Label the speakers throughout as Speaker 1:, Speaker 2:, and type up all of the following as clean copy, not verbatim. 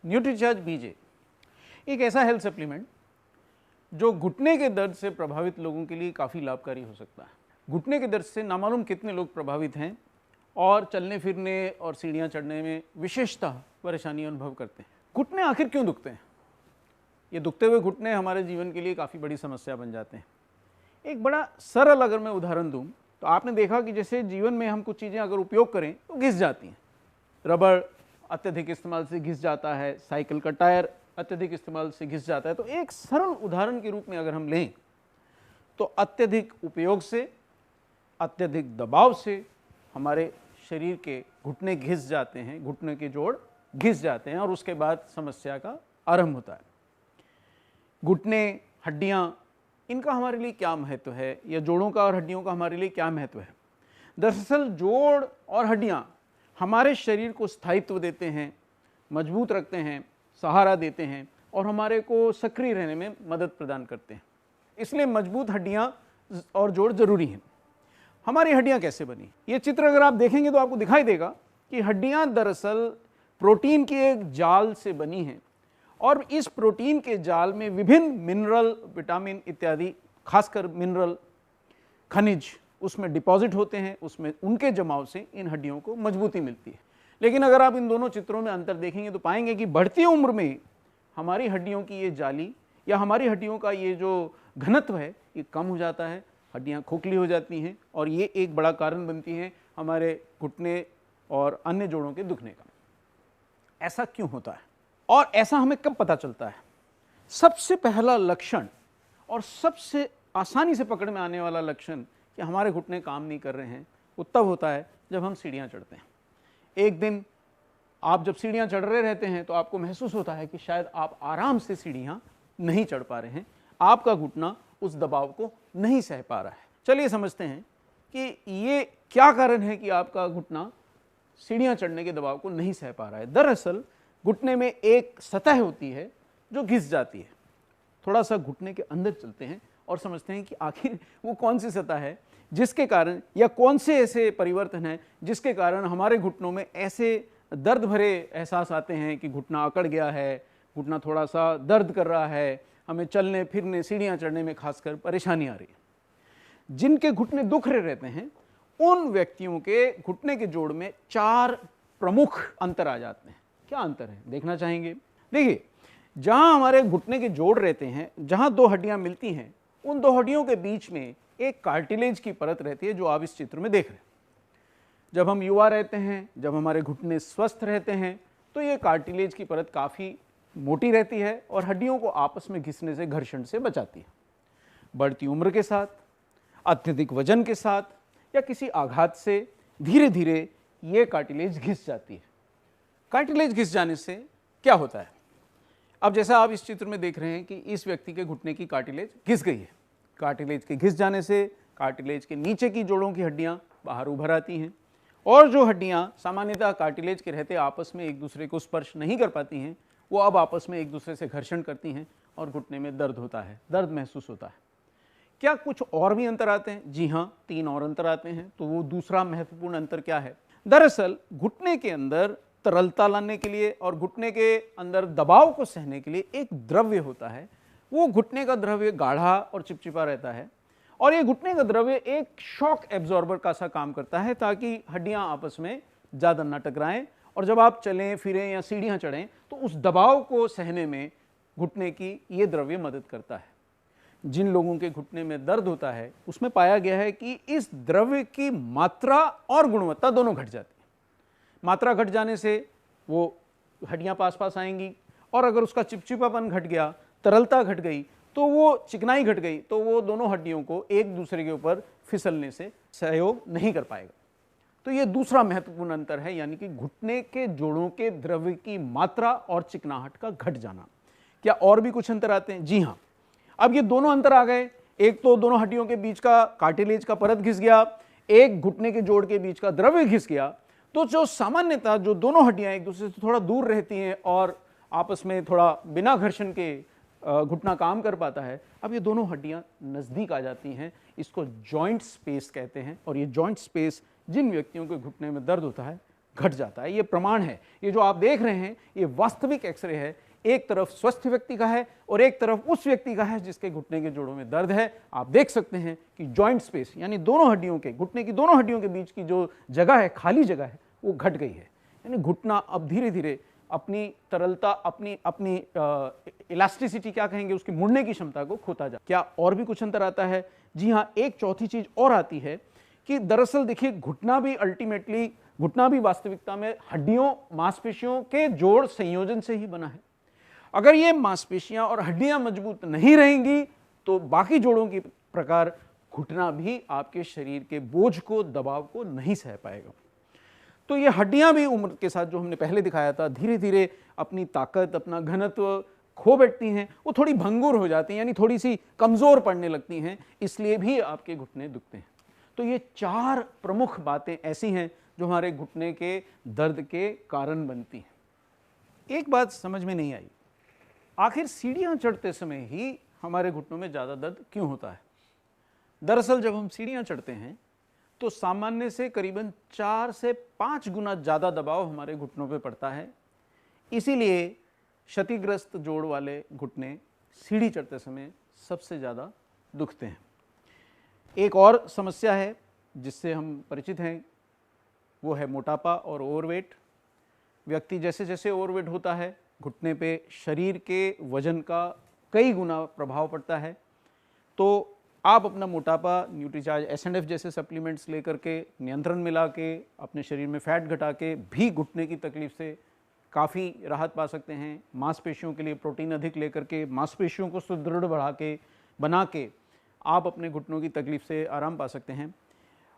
Speaker 1: Nutricharge बीजे एक ऐसा health supplement जो घुटने के दर्द से प्रभावित लोगों के लिए काफ़ी लाभकारी हो सकता है। घुटने के दर्द से नामालूम कितने लोग प्रभावित हैं और चलने फिरने और सीढ़ियाँ चढ़ने में विशेषतः परेशानी अनुभव करते हैं। घुटने आखिर क्यों दुखते हैं? ये दुखते हुए घुटने हमारे जीवन के लिए काफ़ी बड़ी समस्या बन जाते हैं। एक बड़ा सरल अगर मैं उदाहरण दूं तो आपने देखा कि जैसे जीवन में हम कुछ चीज़ें अगर उपयोग करें तो घिस जाती हैं। रबड़ अत्यधिक इस्तेमाल से घिस जाता है, साइकिल का टायर अत्यधिक इस्तेमाल से घिस जाता है। तो एक सरल उदाहरण के रूप में अगर हम लें तो अत्यधिक उपयोग से, अत्यधिक दबाव से हमारे शरीर के घुटने घिस जाते हैं, घुटने के जोड़ घिस जाते हैं और उसके बाद समस्या का आरंभ होता है। घुटने, हड्डियाँ, इनका हमारे लिए क्या महत्व है या जोड़ों का और हड्डियों का हमारे लिए क्या महत्व है? दरअसल जोड़ और हड्डियाँ हमारे शरीर को स्थायित्व देते हैं, मजबूत रखते हैं, सहारा देते हैं और हमारे को सक्रिय रहने में मदद प्रदान करते हैं। इसलिए मजबूत हड्डियाँ और जोड़ जरूरी हैं। हमारी हड्डियाँ कैसे बनी? ये चित्र अगर आप देखेंगे तो आपको दिखाई देगा कि हड्डियाँ दरअसल प्रोटीन के एक जाल से बनी हैं और इस प्रोटीन के जाल में विभिन्न मिनरल, विटामिन इत्यादि, खासकर मिनरल, खनिज उसमें डिपॉजिट होते हैं। उसमें उनके जमाव से इन हड्डियों को मजबूती मिलती है। लेकिन अगर आप इन दोनों चित्रों में अंतर देखेंगे तो पाएंगे कि बढ़ती उम्र में हमारी हड्डियों की ये जाली या हमारी हड्डियों का ये जो घनत्व है ये कम हो जाता है, हड्डियाँ खोखली हो जाती हैं और ये एक बड़ा कारण बनती हैं हमारे घुटने और अन्य जोड़ों के दुखने का। ऐसा क्यों होता है और ऐसा हमें कब पता चलता है? सबसे पहला लक्षण और सबसे आसानी से पकड़ में आने वाला लक्षण कि हमारे घुटने काम नहीं कर रहे हैं वो तब होता है जब हम सीढ़ियाँ चढ़ते हैं। एक दिन आप जब सीढ़ियाँ चढ़ रहे रहते हैं तो आपको महसूस होता है कि शायद आप आराम से सीढ़ियाँ नहीं चढ़ पा रहे हैं, आपका घुटना उस दबाव को नहीं सह पा रहा है। चलिए समझते हैं कि ये क्या कारण है कि आपका घुटना सीढ़ियाँ चढ़ने के दबाव को नहीं सह पा रहा है। दरअसल घुटने में एक सतह होती है जो घिस जाती है। थोड़ा सा घुटने के अंदर चलते हैं और समझते हैं कि आखिर वो कौन सी सतह है जिसके कारण या कौन से ऐसे परिवर्तन हैं जिसके कारण हमारे घुटनों में ऐसे दर्द भरे एहसास आते हैं कि घुटना अकड़ गया है, घुटना थोड़ा सा दर्द कर रहा है, हमें चलने फिरने, सीढ़ियाँ चढ़ने में खासकर परेशानी आ रही है। जिनके घुटने दुख रहे रहते हैं उन व्यक्तियों के घुटने के जोड़ में 4 प्रमुख अंतर आ जाते हैं। क्या अंतर है देखना चाहेंगे? देखिए, जहां हमारे घुटने के जोड़ रहते हैं, जहां 2 हड्डियां मिलती हैं, उन 2 हड्डियों के बीच में एक कार्टिलेज की परत रहती है जो आप इस चित्र में देख रहे हैं। जब हम युवा रहते हैं, जब हमारे घुटने स्वस्थ रहते हैं तो ये कार्टिलेज की परत काफ़ी मोटी रहती है और हड्डियों को आपस में घिसने से, घर्षण से बचाती है। बढ़ती उम्र के साथ, अत्यधिक वजन के साथ या किसी आघात से धीरे धीरे ये कार्टिलेज घिस जाती है। कार्टिलेज घिस जाने से क्या होता है? अब जैसा आप इस चित्र में देख रहे हैं कि इस व्यक्ति के घुटने की कार्टिलेज घिस गई है। कार्टिलेज के घिस जाने से कार्टिलेज के नीचे की जोड़ों की हड्डियां बाहर उभर आती हैं और जो हड्डियां सामान्यतः कार्टिलेज के रहते आपस में एक दूसरे को स्पर्श नहीं कर पाती हैं, वो अब आपस में एक दूसरे से घर्षण करती हैं और घुटने में दर्द होता है, दर्द महसूस होता है। क्या कुछ और भी अंतर आते हैं? जी हाँ, 3 और अंतर आते हैं। तो वो दूसरा महत्वपूर्ण अंतर क्या है? दरअसल घुटने के अंदर तरलता लाने के लिए और घुटने के अंदर दबाव को सहने के लिए एक द्रव्य होता है। वो घुटने का द्रव्य गाढ़ा और चिपचिपा रहता है और ये घुटने का द्रव्य एक शॉक एब्जॉर्बर का सा काम करता है ताकि हड्डियां आपस में ज़्यादा न टकराएं और जब आप चलें फिरें या सीढ़ियां चढ़ें तो उस दबाव को सहने में घुटने की ये द्रव्य मदद करता है। जिन लोगों के घुटने में दर्द होता है उसमें पाया गया है कि इस द्रव्य की मात्रा और गुणवत्ता दोनों घट जाती है। मात्रा घट जाने से वो हड्डियां पास पास आएंगी और अगर उसका चिपचिपापन घट गया, तरलता घट गई, तो वो चिकनाई घट गई, तो वो दोनों हड्डियों को एक दूसरे के ऊपर फिसलने से सहयोग नहीं कर पाएगा। तो ये दूसरा महत्वपूर्ण अंतर है, यानी कि घुटने के जोड़ों के द्रव्य की मात्रा और चिकनाहट का घट जाना। क्या और भी कुछ अंतर आते हैं? जी हाँ। अब ये दोनों अंतर आ गए। एक तो दोनों हड्डियों के बीच का कार्टिलेज का परत घिस गया, एक घुटने के जोड़ के बीच का द्रव्य घिस गया। तो जो सामान्यतः जो दोनों हड्डियां एक दूसरे से थोड़ा दूर रहती हैं और आपस में थोड़ा बिना घर्षण के घुटना काम कर पाता है, अब ये दोनों हड्डियां नज़दीक आ जाती हैं। इसको जॉइंट स्पेस कहते हैं और ये जॉइंट स्पेस जिन व्यक्तियों के घुटने में दर्द होता है घट जाता है। ये प्रमाण है, ये जो आप देख रहे हैं ये वास्तविक एक्सरे है। एक तरफ स्वस्थ व्यक्ति का है और एक तरफ उस व्यक्ति का है जिसके घुटने के जोड़ों में दर्द है। आप देख सकते हैं कि जॉइंट स्पेस यानी दोनों हड्डियों के, घुटने की दोनों हड्डियों के बीच की जो जगह है, खाली जगह है, वो घट गई है। यानी घुटना अब धीरे धीरे अपनी तरलता, अपनी इलास्टिसिटी क्या कहेंगे, उसकी मुड़ने की क्षमता को खोता जा। क्या और भी कुछ अंतर आता है? जी हाँ, एक चौथी चीज और आती है कि दरअसल देखिए घुटना भी वास्तविकता में हड्डियों मांसपेशियों के जोड़ संयोजन से ही बना है। अगर ये मांसपेशियां और हड्डियां मजबूत नहीं रहेंगी तो बाकी जोड़ों की प्रकार घुटना भी आपके शरीर के बोझ को, दबाव को नहीं सह पाएगा। तो ये हड्डियां भी उम्र के साथ, जो हमने पहले दिखाया था, धीरे धीरे अपनी ताकत, अपना घनत्व खो बैठती हैं, वो थोड़ी भंगुर हो जाती हैं, यानी थोड़ी सी कमजोर पड़ने लगती हैं, इसलिए भी आपके घुटने दुखते हैं। तो ये 4 प्रमुख बातें ऐसी हैं जो हमारे घुटने के दर्द के कारण बनती हैं। एक बात समझ में नहीं आई, आखिर सीढ़ियां चढ़ते समय ही हमारे घुटनों में ज़्यादा दर्द क्यों होता है? दरअसल जब हम सीढ़ियां चढ़ते हैं तो सामान्य से करीबन 4 से 5 गुना ज़्यादा दबाव हमारे घुटनों पे पड़ता है। इसीलिए क्षतिग्रस्त जोड़ वाले घुटने सीढ़ी चढ़ते समय सबसे ज़्यादा दुखते हैं। एक और समस्या है जिससे हम परिचित हैं, वो है मोटापा और ओवरवेट। व्यक्ति जैसे जैसे ओवरवेट होता है, घुटने पे शरीर के वजन का कई गुना प्रभाव पड़ता है। तो आप अपना मोटापा न्यूट्रीचार्ज, S&F जैसे सप्लीमेंट्स लेकर के, नियंत्रण में ला के, अपने शरीर में फैट घटा के भी घुटने की तकलीफ से काफ़ी राहत पा सकते हैं। मांसपेशियों के लिए प्रोटीन अधिक लेकर के, मांसपेशियों को सुदृढ़ बना के आप अपने घुटनों की तकलीफ से आराम पा सकते हैं।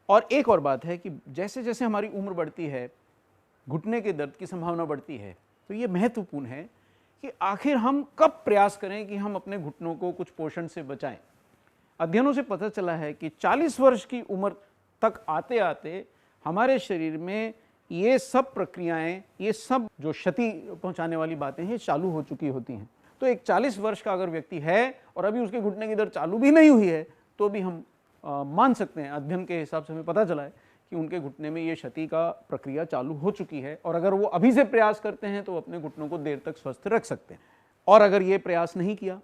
Speaker 1: और एक और बात है कि जैसे जैसे हमारी उम्र बढ़ती है, घुटने के दर्द की संभावना बढ़ती है। तो ये महत्वपूर्ण है कि आखिर हम कब प्रयास करें कि हम अपने घुटनों को कुछ पोषण से बचाएं। अध्ययनों से पता चला है कि 40 वर्ष की उम्र तक आते आते हमारे शरीर में ये सब प्रक्रियाएं, ये सब जो क्षति पहुंचाने वाली बातें हैं, चालू हो चुकी होती हैं। तो एक 40 वर्ष का अगर व्यक्ति है और अभी उसके घुटने की दर्द चालू भी नहीं हुई है, तो भी हम मान सकते हैं, अध्ययन के हिसाब से हमें पता चला है कि उनके घुटने में ये क्षति का प्रक्रिया चालू हो चुकी है। और अगर वो अभी से प्रयास करते हैं तो अपने घुटनों को देर तक स्वस्थ रख सकते हैं। और अगर ये प्रयास नहीं किया,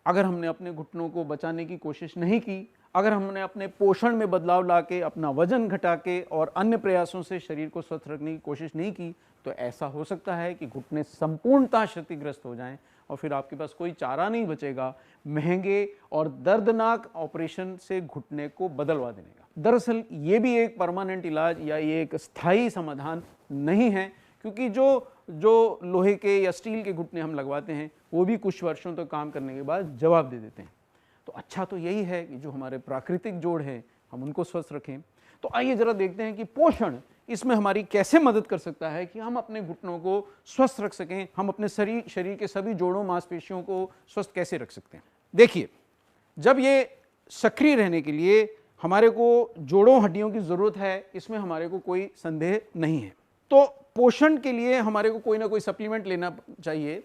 Speaker 1: अगर हमने अपने घुटनों को बचाने की कोशिश नहीं की, अगर हमने अपने पोषण में बदलाव ला के, अपना वजन घटा के और अन्य प्रयासों से शरीर को स्वस्थ रखने की कोशिश नहीं की, तो ऐसा हो सकता है कि घुटने संपूर्णतः क्षतिग्रस्त हो जाएं और फिर आपके पास कोई चारा नहीं बचेगा महंगे और दर्दनाक ऑपरेशन से घुटने को बदलवा देने का। दरअसल ये भी एक परमानेंट इलाज या ये एक स्थायी समाधान नहीं है, क्योंकि जो लोहे के या स्टील के घुटने हम लगवाते हैं वो भी कुछ वर्षों तक काम करने के बाद जवाब दे देते हैं। तो अच्छा तो यही है कि जो हमारे प्राकृतिक जोड़ हैं हम उनको स्वस्थ रखें। तो आइए जरा देखते हैं कि पोषण इसमें हमारी कैसे मदद कर सकता है कि हम अपने घुटनों को स्वस्थ रख सकें, हम अपने शरीर के सभी जोड़ों मांसपेशियों को स्वस्थ कैसे रख सकते हैं। देखिए, जब ये सक्रिय रहने के लिए हमारे को जोड़ों हड्डियों की ज़रूरत है, इसमें हमारे को कोई संदेह नहीं है। तो पोषण के लिए हमारे को कोई ना कोई सप्लीमेंट लेना चाहिए।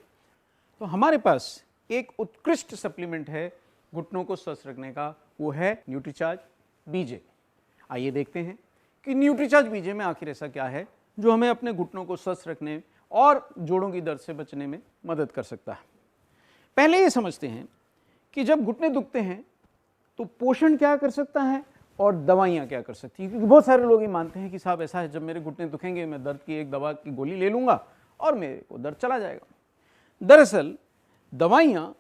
Speaker 1: तो हमारे पास एक उत्कृष्ट सप्लीमेंट है घुटनों को स्वस्थ रखने का, वो है न्यूट्रीचार्ज बीजे। आइए देखते हैं कि न्यूट्रीचार्ज बीजे में आखिर ऐसा क्या है जो हमें अपने घुटनों को स्वस्थ रखने और जोड़ों की दर्द से बचने में मदद कर सकता है। पहले ये समझते हैं कि जब घुटने दुखते हैं तो पोषण क्या कर सकता है और दवाइयाँ क्या कर सकती हैं, क्योंकि बहुत सारे लोग ये मानते हैं कि साहब ऐसा है, जब मेरे घुटने दुखेंगे मैं दर्द की एक दवा की गोली ले लूँगा और मेरे को दर्द चला जाएगा। दरअसल दवाइयाँ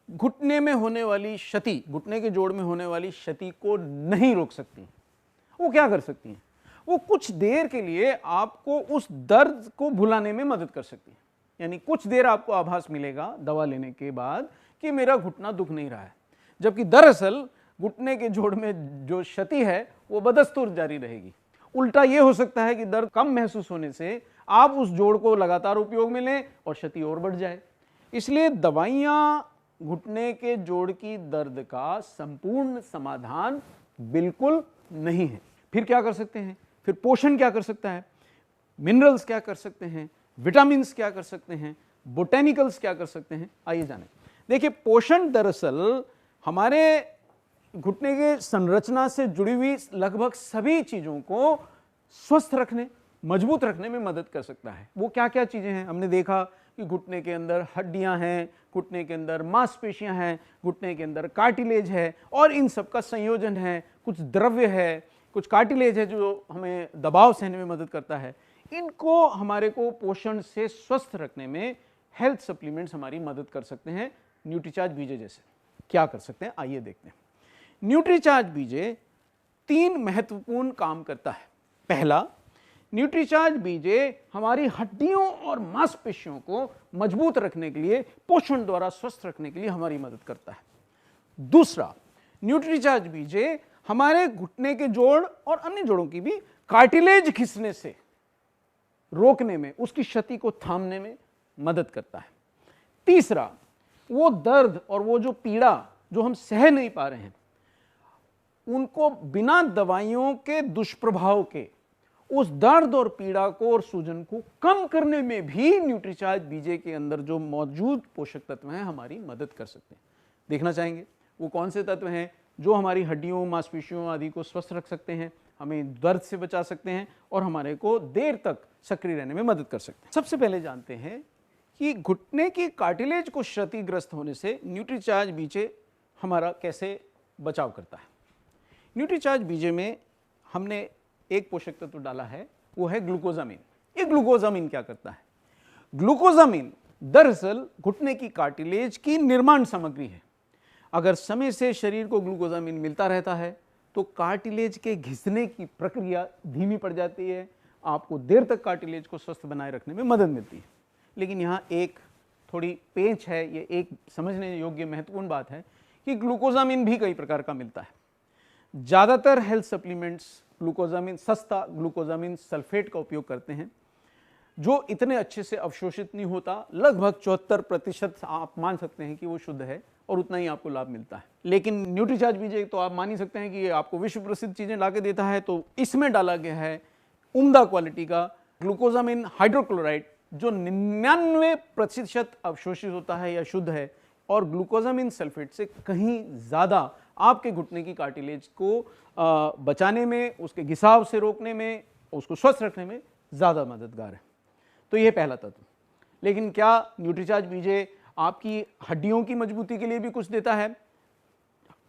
Speaker 1: घुटने में होने वाली क्षति, घुटने के जोड़ में होने वाली क्षति को नहीं रोक सकती। वो क्या कर सकती हैं? वो कुछ देर के लिए आपको उस दर्द को भुलाने में मदद कर सकती है। यानी कुछ देर आपको आभास मिलेगा दवा लेने के बाद कि मेरा घुटना दुख नहीं रहा है, जबकि दरअसल घुटने के जोड़ में जो क्षति है वो बदस्तूर जारी रहेगी। उल्टा ये हो सकता है कि दर्द कम महसूस होने से आप उस जोड़ को लगातार उपयोग में लें और क्षति और बढ़ जाए। इसलिए दवाइयाँ घुटने के जोड़ की दर्द का संपूर्ण समाधान बिल्कुल नहीं है। फिर क्या कर सकते हैं? फिर पोषण क्या कर सकता है? मिनरल्स क्या कर सकते हैं? विटामिन्स क्या कर सकते हैं? बोटेनिकल्स क्या कर सकते हैं? आइए जानें। देखिए, पोषण दरअसल हमारे घुटने के संरचना से जुड़ी हुई लगभग सभी चीजों को स्वस्थ रखने, मजबूत रखने में मदद कर सकता है। वो क्या क्या चीज़ें हैं? हमने देखा कि घुटने के अंदर हड्डियां हैं, घुटने के अंदर मांसपेशियां हैं, घुटने के अंदर कार्टिलेज है और इन सब का संयोजन है, कुछ द्रव्य है, कुछ कार्टिलेज है जो हमें दबाव सहने में मदद करता है। इनको हमारे को पोषण से स्वस्थ रखने में हेल्थ सप्लीमेंट्स हमारी मदद कर सकते हैं। न्यूट्रीचार्ज बीजे जैसे क्या कर सकते हैं, आइए देखते हैं। न्यूट्रीचार्ज बीजे 3 महत्वपूर्ण काम करता है। पहला, न्यूट्रीचार्ज बीजे हमारी हड्डियों और मांसपेशियों को मजबूत रखने के लिए, पोषण द्वारा स्वस्थ रखने के लिए हमारी मदद करता है। दूसरा, न्यूट्रीचार्ज बीजे हमारे घुटने के जोड़ और अन्य जोड़ों की भी कार्टिलेज खिंचने से रोकने में, उसकी क्षति को थामने में मदद करता है। तीसरा, वो दर्द और वो जो पीड़ा जो हम सह नहीं पा रहे हैं, उनको बिना दवाइयों के दुष्प्रभाव के उस दर्द और पीड़ा को और सूजन को कम करने में भी न्यूट्रीचार्ज बीजे के अंदर जो मौजूद पोषक तत्व हैं हमारी मदद कर सकते हैं। देखना चाहेंगे वो कौन से तत्व हैं जो हमारी हड्डियों, मांसपेशियों आदि को स्वस्थ रख सकते हैं, हमें दर्द से बचा सकते हैं और हमारे को देर तक सक्रिय रहने में मदद कर सकते हैं। सबसे पहले जानते हैं कि घुटने की कार्टिलेज को क्षतिग्रस्त होने से न्यूट्रीचार्ज बीजे हमारा कैसे बचाव करता है। न्यूट्रीचार्ज बीजे में हमने एक पोषक तत्व डाला है, वो है ग्लूकोजामिन। ये ग्लूकोजामिन क्या करता है? ग्लूकोजामिन दरअसल घुटने की कार्टिलेज की निर्माण सामग्री है। अगर समय से शरीर को ग्लूकोजामिन मिलता रहता है तो कार्टिलेज के घिसने की प्रक्रिया धीमी पड़ जाती है, आपको देर तक कार्टिलेज को स्वस्थ बनाए रखने में मदद मिलती है। लेकिन यहाँ एक थोड़ी पेंच है, ये एक समझने योग्य महत्वपूर्ण बात है कि ग्लूकोजामिन भी कई प्रकार का मिलता है। ज़्यादातर हेल्थ सप्लीमेंट्स ग्लूकोजामिन, सस्ता ग्लूकोजामिन सल्फेट का उपयोग करते हैं जो इतने अच्छे से अवशोषित नहीं होता। लगभग 74% आप मान सकते हैं कि वो शुद्ध है और उतना ही आपको लाभ मिलता है। लेकिन न्यूट्रीचार्ज बीजे तो आप मान ही सकते हैं कि ये आपको विश्व प्रसिद्ध चीज़ें ला के देता है। तो इसमें डाला गया है उम्दा क्वालिटी का ग्लूकोजामिन हाइड्रोक्लोराइड जो 99% अवशोषित होता है या शुद्ध है और ग्लूकोजामिन सल्फेट से कहीं ज़्यादा आपके घुटने की कार्टिलेज को बचाने में, उसके घिसाव से रोकने में, उसको स्वस्थ रखने में ज़्यादा मददगार है। तो ये पहला तत्व। लेकिन क्या न्यूट्रीचार्ज बीजे आपकी हड्डियों की मजबूती के लिए भी कुछ देता है?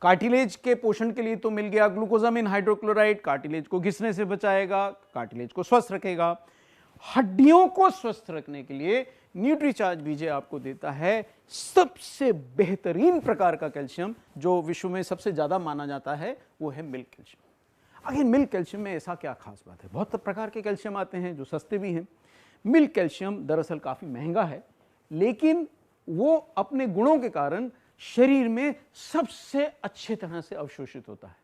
Speaker 1: कार्टिलेज के पोषण के लिए तो मिल गया ग्लूकोजामिन हाइड्रोक्लोराइड, कार्टिलेज को घिसने से बचाएगा, कार्टिलेज को स्वस्थ रखेगा। हड्डियों को स्वस्थ रखने के लिए न्यूट्रीचार्ज बीजे आपको देता है सबसे बेहतरीन प्रकार का कैल्शियम, जो विश्व में सबसे ज्यादा माना जाता है, वो है मिल्क कैल्शियम। आखिर मिल्क कैल्शियम में ऐसा क्या खास बात है? बहुत प्रकार के कैल्शियम आते हैं जो सस्ते भी हैं। मिल्क कैल्शियम दरअसल काफी महंगा है, लेकिन वो अपने गुणों के कारण शरीर में सबसे अच्छे तरह से अवशोषित होता है।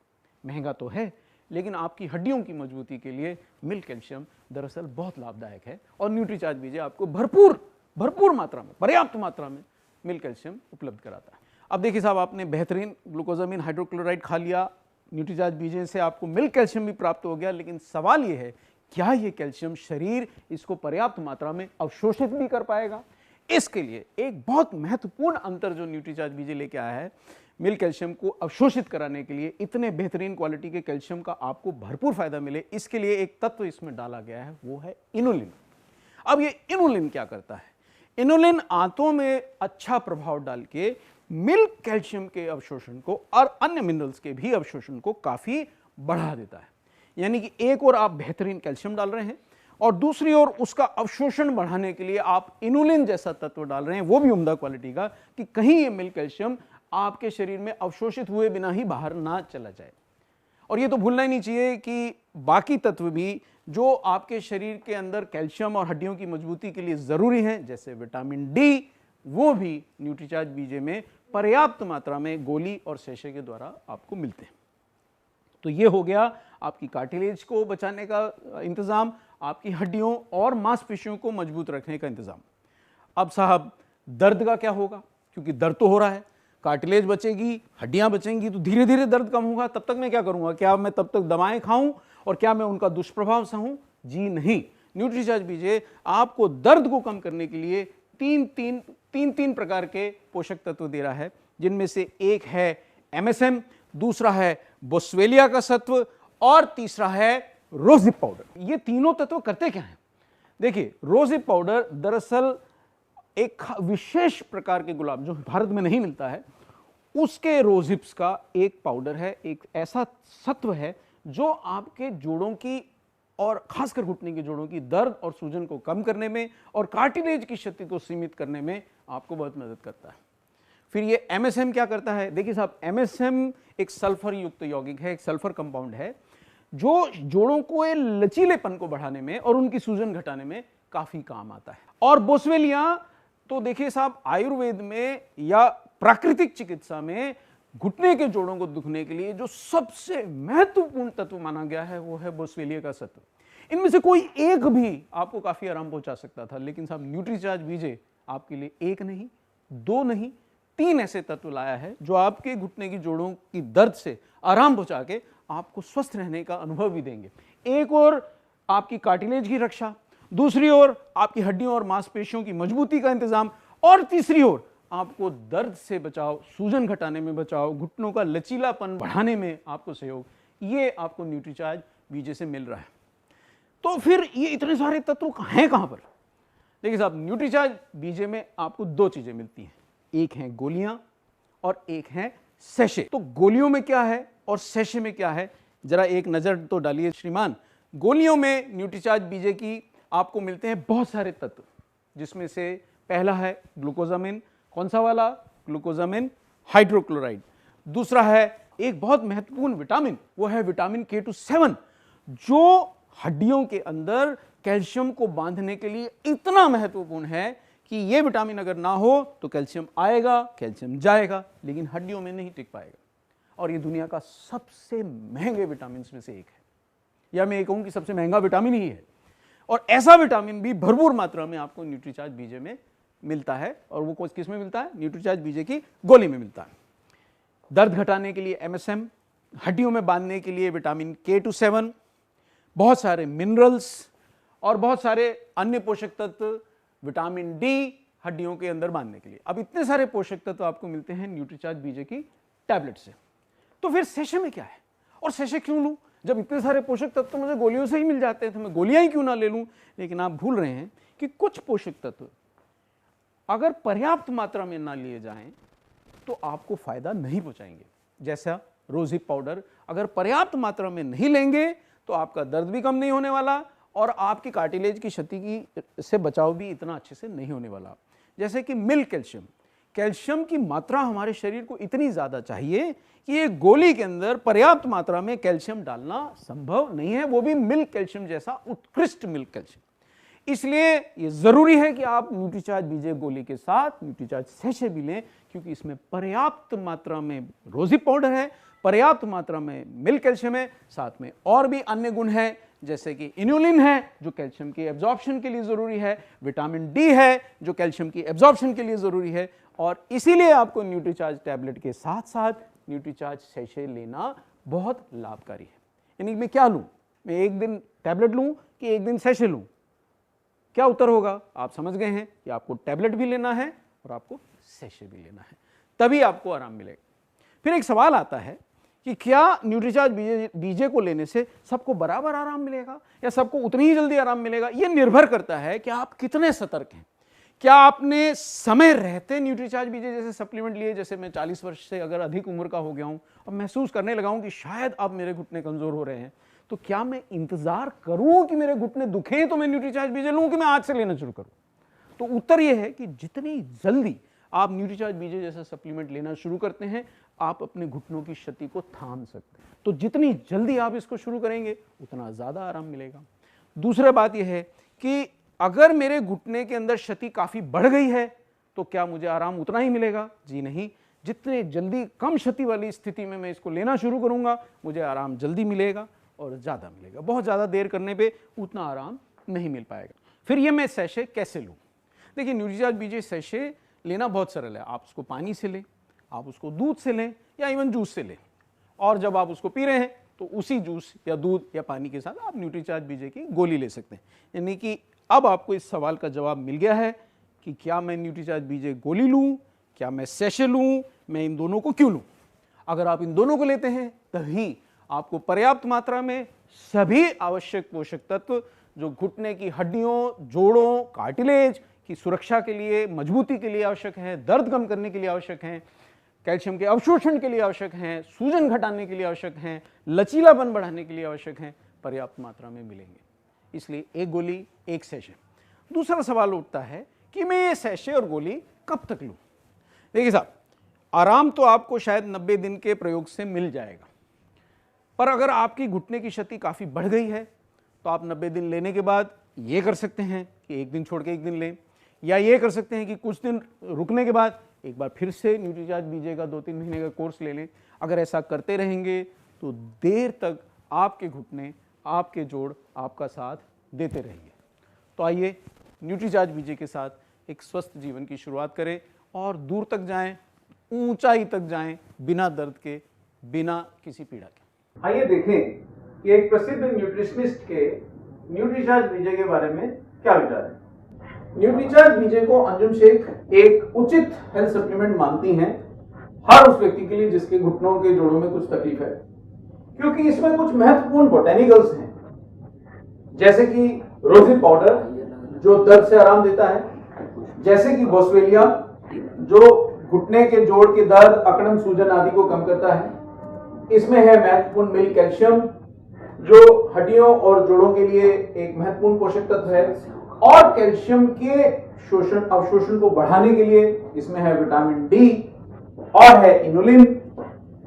Speaker 1: महंगा तो है, लेकिन आपकी हड्डियों की मजबूती के लिए मिल्क कैल्शियम दरअसल बहुत लाभदायक है और न्यूट्रीचार्ज बीजे आपको भरपूर मात्रा में, पर्याप्त मात्रा में मिल्क कैल्शियम उपलब्ध कराता है। अब देखिए साहब, आपने बेहतरीन ग्लूकोजामिन हाइड्रोक्लोराइड खा लिया, न्यूट्रीचार्ज बीजे से आपको मिल्क कैल्शियम भी प्राप्त हो गया, लेकिन सवाल ये है क्या ये कैल्शियम शरीर इसको पर्याप्त मात्रा में अवशोषित भी कर पाएगा? इसके लिए एक बहुत महत्वपूर्ण अंतर जो न्यूट्रीचार्ज बीजे लेके आया है, मिल्क कैल्शियम को अवशोषित कराने के लिए, इतने बेहतरीन क्वालिटी के कैल्शियम का आपको भरपूर फायदा मिले, इसके लिए एक तत्व इसमें डाला गया है, वो है इनुलिन। अब ये इनुलिन क्या करता है? इनुलिन आंतों में अच्छा प्रभाव डाल के मिल्क कैल्शियम के अवशोषण को और अन्य मिनरल्स के भी अवशोषण को काफी बढ़ा देता है। यानी कि एक और आप बेहतरीन कैल्शियम डाल रहे हैं और दूसरी ओर उसका अवशोषण बढ़ाने के लिए आप इनुलिन जैसा तत्व डाल रहे हैं, वो भी उम्दा क्वालिटी का, कि कहीं ये मिल्क कैल्शियम आपके शरीर में अवशोषित हुए बिना ही बाहर ना चला जाए। और ये तो भूलना ही नहीं चाहिए कि बाकी तत्व भी जो आपके शरीर के अंदर कैल्शियम और हड्डियों की मजबूती के लिए जरूरी हैं, जैसे विटामिन डी, वो भी न्यूट्रीचार्ज बीजे में पर्याप्त मात्रा में गोली और सेशे के द्वारा आपको मिलते हैं। तो ये हो गया आपकी कार्टिलेज को बचाने का इंतजाम, आपकी हड्डियों और मांसपेशियों को मजबूत रखने का इंतजाम। अब साहब, दर्द का क्या होगा? क्योंकि दर्द तो हो रहा है, कार्टिलेज बचेगी, हड्डियां बचेंगी, तो धीरे धीरे दर्द कम होगा। तब तक मैं क्या करूंगा? क्या मैं तब तक दवाएं खाऊं और क्या मैं उनका दुष्प्रभाव सहूं? जी नहीं। न्यूट्रीचार्ज बीजे आपको दर्द को कम करने के लिए तीन प्रकार के पोषक तत्व दे रहा है, जिनमें से एक है MSM, दूसरा है बोस्वेलिया का सत्व और तीसरा है रोजिप पाउडर। ये तीनों तत्व करते क्या हैं? देखिए, रोजिप पाउडर दरअसल एक विशेष प्रकार के गुलाब जो भारत में नहीं मिलता है, उसके रोजिप्स का एक पाउडर है, एक ऐसा सत्व है जो आपके जोड़ों की और खासकर घुटने के जोड़ों की दर्द और सूजन को कम करने में और कार्टिलेज की क्षति को सीमित करने में आपको बहुत मदद करता है। फिर ये MSM क्या करता है? देखिए साहब, MSM एक सल्फर युक्त यौगिक है, एक सल्फर कंपाउंड है जो जोड़ों को लचीलेपन को बढ़ाने में और उनकी सूजन घटाने में काफी काम आता है। और बोसवेलिया तो देखिए साहब, आयुर्वेद में या प्राकृतिक चिकित्सा में घुटने के जोड़ों को दुखने के लिए जो सबसे महत्वपूर्ण तत्व माना गया है वो है बोसवेलिया का सत्व। इनमें से कोई एक भी आपको काफी आराम पहुंचा सकता था, लेकिन साहब न्यूट्रीचार्ज बीजे आपके लिए एक नहीं, दो नहीं, 3 ऐसे तत्व लाया है जो आपके घुटने की जोड़ों की दर्द से आराम पहुंचा के आपको स्वस्थ रहने का अनुभव भी देंगे। एक और आपकी कार्टिलेज की रक्षा, दूसरी ओर आपकी हड्डियों और मांसपेशियों की मजबूती का इंतजाम, और तीसरी ओर आपको दर्द से बचाव, सूजन घटाने में बचाव, घुटनों का लचीलापन बढ़ाने में आपको सहयोग, ये आपको न्यूट्रीचार्ज बीजे से मिल रहा है। तो फिर ये इतने सारे तत्व हैं कहां पर? देखिए साहब, न्यूट्रीचार्ज बीजे में आपको 2 चीजें मिलती हैं, एक है गोलियां और एक है सैशे। तो गोलियों में क्या है और सैशे में क्या है, जरा एक नजर तो डालिए श्रीमान। गोलियों में न्यूट्रीचार्ज बीजे की आपको मिलते हैं बहुत सारे तत्व, जिसमें से पहला है ग्लूकोजामिन। कौन सा वाला? Glucosamine hydrochloride. दूसरा है एक बहुत महत्वपूर्ण विटामिन, वो है विटामिन K27 जो हड्डियों के अंदर कैल्शियम को बांधने के लिए इतना महत्वपूर्ण है कि ये विटामिन अगर ना हो तो कैल्शियम आएगा, कैल्शियम जाएगा, लेकिन हड्डियों में नहीं टिक पाएगा। और ये दुनिया का सबसे महंगे विटामिन में से एक है, या मैं ये कहूं कि सबसे महंगा विटामिन ही है। और ऐसा विटामिन भी भरपूर मात्रा में आपको न्यूट्रीचार्ज बीजे में मिलता है, और वो किस में मिलता है? न्यूट्रीचार्ज बीजे की गोली में मिलता है। दर्द घटाने के लिए MSM, हड्डियों में बांधने के लिए विटामिन K27, बहुत सारे मिनरल्स और बहुत सारे अन्य पोषक तत्व, विटामिन D हड्डियों के अंदर बांधने के लिए। अब इतने सारे पोषक तत्व आपको मिलते हैं न्यूट्रीचार्ज बीजे की टैबलेट से। तो फिर सैशे में क्या है और सैशे क्यों लूं? जब इतने सारे पोषक तत्व मुझे गोलियों से ही मिल जाते हैं तो मैं गोलियां ही क्यों ना ले लूं? लेकिन आप भूल रहे हैं कि कुछ पोषक तत्व अगर पर्याप्त मात्रा में ना लिए जाएं तो आपको फायदा नहीं पहुंचाएंगे। जैसा रोजिप पाउडर, अगर पर्याप्त मात्रा में नहीं लेंगे तो आपका दर्द भी कम नहीं होने वाला और आपकी कार्टिलेज की क्षति की से बचाव भी इतना अच्छे से नहीं होने वाला। जैसे कि मिल्क कैल्शियम, कैल्शियम की मात्रा हमारे शरीर को इतनी ज़्यादा चाहिए कि एक गोली के अंदर पर्याप्त मात्रा में कैल्शियम डालना संभव नहीं है, वो भी मिल्क कैल्शियम जैसा उत्कृष्ट मिल्क कैल्शियम। इसलिए ये जरूरी है कि आप न्यूट्रीचार्ज बीजे गोली के साथ न्यूट्रीचार्ज सैशे भी लें, क्योंकि इसमें पर्याप्त मात्रा में रोजिप पाउडर है, पर्याप्त मात्रा में मिल्क कैल्शियम है, साथ में और भी अन्य गुण हैं जैसे कि इन्युलिन है जो कैल्शियम की एब्जॉर्प्शन के लिए जरूरी है, विटामिन D है जो कैल्शियम की एब्जॉर्प्शन के लिए जरूरी है, और इसीलिए आपको न्यूट्रीचार्ज टैबलेट के साथ साथ न्यूट्रीचार्ज सैशे लेना बहुत लाभकारी है। यानी मैं क्या लूं? मैं एक दिन टैबलेट लूं कि एक दिन सैशे लूं? क्या उत्तर होगा? आप समझ गए हैं कि आपको टैबलेट भी लेना है और आपको सैशे भी लेना है, तभी आपको आराम मिलेगा। फिर एक सवाल आता है कि क्या न्यूट्रीचार्ज बीजे को लेने से सबको बराबर आराम मिलेगा या सबको उतनी ही जल्दी आराम मिलेगा? यह निर्भर करता है कि आप कितने सतर्क हैं। क्या आपने समय रहते न्यूट्रीचार्ज बीजे जैसे सप्लीमेंट लिए? जैसे मैं 40 वर्ष से अगर अधिक उम्र का हो गया हूं और महसूस करने लगा हूं कि शायद अब मेरे घुटने कमजोर हो रहे हैं, तो क्या मैं इंतजार करूं कि मेरे घुटने दुखें तो मैं न्यूट्रीचार्ज बीजे लूं कि मैं आज से लेना शुरू करूं? तो उत्तर यह है कि जितनी जल्दी आप न्यूट्रीचार्ज बीजे जैसा सप्लीमेंट लेना शुरू करते हैं, आप अपने घुटनों की क्षति को थाम सकते हैं। तो जितनी जल्दी आप इसको शुरू करेंगे उतना ज्यादा आराम मिलेगा। दूसरा बात यह है कि अगर मेरे घुटने के अंदर क्षति काफी बढ़ गई है तो क्या मुझे आराम उतना ही मिलेगा? जी नहीं, जितने जल्दी कम क्षति वाली स्थिति में मैं इसको लेना शुरू करूंगा मुझे आराम जल्दी मिलेगा और ज्यादा मिलेगा। बहुत ज्यादा देर करने पे उतना आराम नहीं मिल पाएगा। फिर ये मैं सैशे कैसे लूं? देखिए, न्यूट्रीचार्ज बीजे सैशे लेना बहुत सरल है। आप उसको पानी से लें, आप उसको दूध से लें या इवन जूस से लें, और जब आप उसको पी रहे हैं तो उसी जूस या दूध या पानी के साथ आप न्यूट्रीचार्ज बीजे की गोली ले सकते हैं। यानी कि अब आपको इस सवाल का जवाब मिल गया है कि क्या मैं न्यूट्रीचार्ज बीजे गोली लूं, क्या मैं सैशे लूं, मैं इन दोनों को क्यों लूं? अगर आप इन दोनों को लेते हैं तभी आपको पर्याप्त मात्रा में सभी आवश्यक पोषक तत्व जो घुटने की हड्डियों, जोड़ों, कार्टिलेज की सुरक्षा के लिए, मजबूती के लिए आवश्यक है, दर्द कम करने के लिए आवश्यक हैं, कैल्शियम के अवशोषण के लिए आवश्यक हैं, सूजन घटाने के लिए आवश्यक हैं, लचीलापन बढ़ाने के लिए आवश्यक हैं, पर्याप्त मात्रा में मिलेंगे। इसलिए एक गोली एक सैशे। दूसरा सवाल उठता है कि मैं ये सैशे और गोली कब तक लूं? देखिए साहब, आराम तो आपको शायद 90 दिन के प्रयोग से मिल जाएगा, पर अगर आपकी घुटने की क्षति काफ़ी बढ़ गई है तो आप 90 दिन लेने के बाद ये कर सकते हैं कि एक दिन छोड़ के एक दिन लें, या ये कर सकते हैं कि कुछ दिन रुकने के बाद एक बार फिर से न्यूट्रीचार्ज बीजे का 2-3 महीने का कोर्स ले लें। अगर ऐसा करते रहेंगे तो देर तक आपके घुटने, आपके जोड़ आपका साथ देते रहेंगे। तो आइए न्यूट्रीचार्ज बीजे के साथ एक स्वस्थ जीवन की शुरुआत करें और दूर तक जाएं, ऊंचाई तक जाएं, बिना दर्द के, बिना किसी पीड़ा के। आइए देखें कि एक प्रसिद्ध न्यूट्रिशनिस्ट के न्यूट्रीचार्ज बीजे के बारे में क्या विचार है। न्यूट्रीचार्ज बीजे को अंजुम शेख एक उचित हेल्थ सप्लीमेंट मानती हैं हर उस व्यक्ति के लिए जिसके घुटनों के जोड़ों में कुछ तकलीफ है, क्योंकि इसमें कुछ महत्वपूर्ण बोटेनिकल्स हैं, जैसे कि रोजी पाउडर जो दर्द से आराम देता है, जैसे कि बोस्वेलिया जो घुटने के जोड़ के दर्द, अकड़न, सूजन आदि को कम करता है। इसमें है महत्वपूर्ण मिल कैल्शियम जो हड्डियों और जोड़ों के लिए एक महत्वपूर्ण पोषक तत्व है, और कैल्शियम के अवशोषण को बढ़ाने के लिए इसमें है विटामिन डी और है इनुलिन।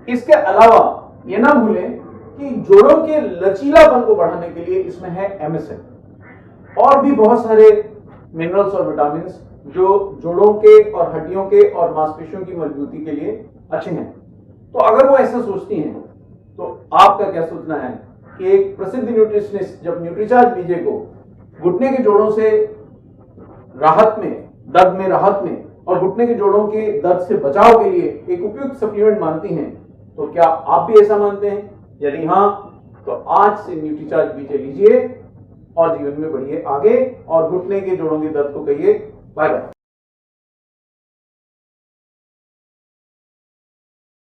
Speaker 1: इसके अलावा ये ना भूलें कि जोड़ों के लचीलापन को बढ़ाने के लिए इसमें है एमएसएन और भी बहुत सारे मिनरल्स और विटामिन जो जोड़ों के और हड्डियों के और मांसपेशियों की मजबूती के लिए अच्छे हैं। तो अगर वो ऐसा सोचती हैं तो आपका क्या सोचना है कि एक प्रसिद्ध न्यूट्रिशनिस्ट जब न्यूट्रीचार्ज बीजे को घुटने के जोड़ों से राहत में, दर्द में राहत में और घुटने के जोड़ों के दर्द से बचाव के लिए एक उपयुक्त सप्लीमेंट मानती हैं, तो क्या आप भी ऐसा मानते हैं? यदि हाँ, तो आज से न्यूट्रीचार्ज बीजे लीजिए और जीवन में बढ़िए आगे और घुटने के जोड़ों के दर्द को कहिए बाय बाय।